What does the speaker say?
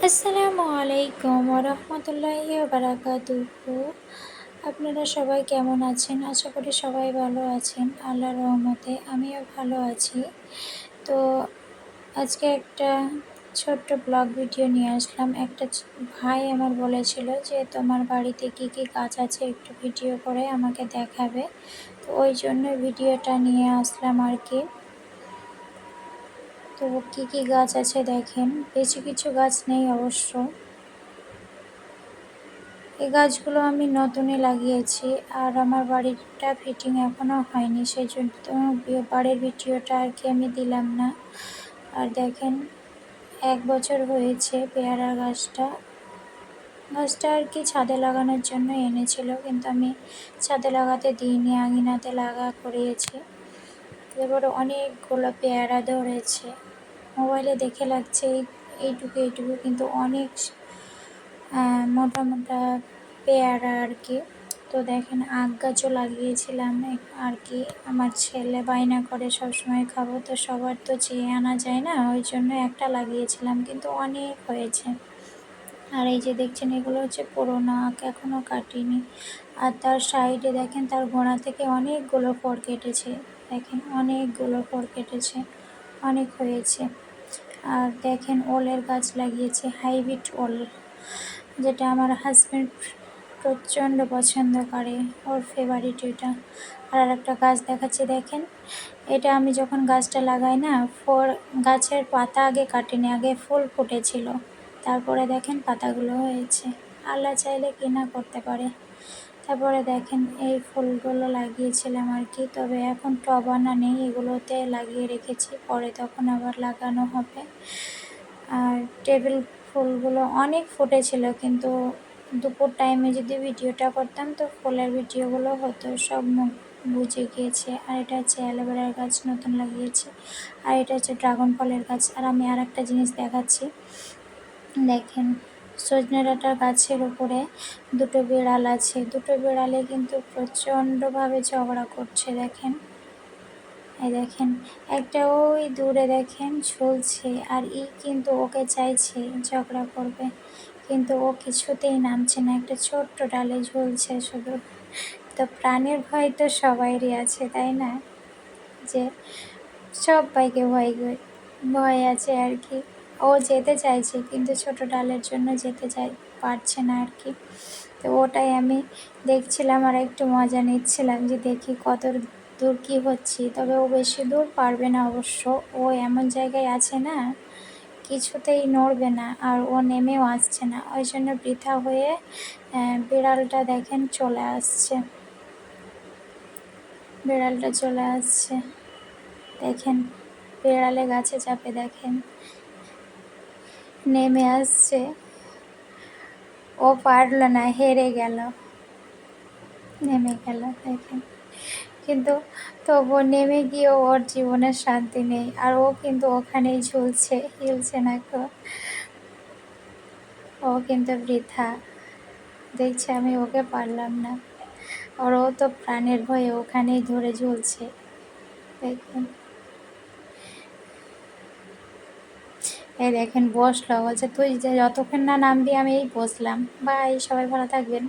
আসসালামু আলাইকুম ওরহমতুল্লাহি বারাকাতুহু। আপনারা সবাই কেমন আছেন? আশা করি সবাই ভালো আছেন। আল্লাহর রহমতে আমিও ভালো আছি। তো আজকে একটা ছোট্ট ব্লগ ভিডিও নিয়ে আসলাম। একটা ভাই আমার বলেছিল যে তোমার বাড়িতে কী কী গাছ আছে একটু ভিডিও করে আমাকে দেখাবে। তো ওই জন্য ভিডিওটা নিয়ে আসলাম আর কি। তো কী কী গাছ আছে দেখেন, বেশি কিছু গাছ নেই অবশ্য। এই গাছগুলো আমি নতুনই লাগিয়েছি আর আমার বাড়িটা ফিটিং এখনও হয়নি, সেই জন্য তো বাড়ির ভিডিওটা আর কি আমি দিলাম না। আর দেখেন 1 বছর হয়েছে পেয়ারা গাছটা আর কি ছাদে লাগানোর জন্য এনেছিল, কিন্তু আমি ছাদে লাগাতে দিইনি, আঙিনাতে করিয়েছি। এবারে অনেকগুলো পেয়ারা ধরেছে। মোবাইলে দেখে লাগছে এইটুকু কিন্তু অনেক মোটা মোটা পেয়ারা আর কি। তো দেখেন আখ গাছও লাগিয়েছিলাম আর কি। আমার ছেলে বায়না করে সবসময় খাবো, তো সবার তো চেয়ে আনা যায় না, ওই জন্য একটা লাগিয়েছিলাম, কিন্তু অনেক হয়েছে। আর এই যে দেখছেন এগুলো হচ্ছে পুরোনো আখ, এখনও কাটিনি। আর তার সাইডে দেখেন তার গোড়া থেকে অনেকগুলো ফড় কেটেছে, দেখেন অনেকগুলো ফড় কেটেছে, অনেক হয়েছে। আর দেখেন ওলের গাছ লাগিয়েছে, হাইব্রিড ওল, যেটা আমার হাজব্যান্ড প্রচণ্ড পছন্দ করে, ওর ফেভারিট এটা। আর একটা গাছ দেখাচ্ছি দেখেন, এটা আমি যখন গাছটা লাগাই না, গাছের পাতা আগে কাটিনি, আগে ফুল ফুটেছিল, তারপরে দেখেন পাতাগুলো হয়েছে। আল্লাহ চাইলে কি না করতে পারে। তারপরে দেখেন এই ফুলগুলো লাগিয়েছিলাম আর কি, তবে এখন টব আনা নেই, এগুলোতে লাগিয়ে রেখেছি, পরে তখন আবার লাগানো হবে। আর টেবিল ফুলগুলো অনেক ফুটেছিল, কিন্তু দুপুর টাইমে যদি ভিডিওটা করতাম তো ফুলের ভিডিওগুলো হতো, সব মুখ বুঝে গিয়েছে। আর এটা হচ্ছে অ্যালোভেরার গাছ নতুন লাগিয়েছি, আর এটা হচ্ছে ড্রাগন ফলের গাছ। আর আমি আর একটা জিনিস দেখাচ্ছি দেখেন, সজনে ডাঁটার গাছের উপরে দুটো বিড়াল আছে, দুটো বিড়ালে কিন্তু প্রচণ্ডভাবে ঝগড়া করছে দেখেন। এই দেখেন একটা ওই দূরে দেখেন ঝুলছে, আর কিন্তু ওকে চাইছে ঝগড়া করবে, কিন্তু ও কিছুতেই নামছে না, একটা ছোট্ট ডালে ঝুলছে শুধু। তো প্রাণের ভয় তো সবাইরই আছে, তাই না? যে সবাইকে ভয় আছে আর কি। ও যেতে চাইছে, কিন্তু ছোট ডালের জন্য যেতে পারছে না আর কি। তো ওটাই আমি দেখছিলাম আর একটু মজা নিচ্ছিলাম, যে দেখি কত দূর কী হচ্ছে। তবে ও বেশি দূর পারবে না অবশ্য, ও এমন জায়গায় আছে না, কিছুতেই নড়বে না, আর ও নেমেও আসছে না, ওই জন্য বৃথা হয়ে বিড়ালটা দেখেন চলে আসছে, বিড়ালটা চলে আসছে দেখেন, বিড়ালে গাছে চাপে দেখেন নেমে আসছে। ও পারল না, হেরে গেল, নেমে গেল দেখেন। কিন্তু তবুও নেমে গিয়েও ওর জীবনের শান্তি নেই, আর ও কিন্তু ওখানেই ঝুলছে, হিলছে না তো, ও কিন্তু বৃথা। দেখছে আমি ওকে পারলাম না, আর ও তো প্রাণের ভয়ে ওখানেই ধরে ঝুলছে দেখেন। এই দেখেন বসলো, বলছে তুই যে যতক্ষণ না নামবি আমি এই বসলাম। বাই, সবাই ভালো থাকবেন।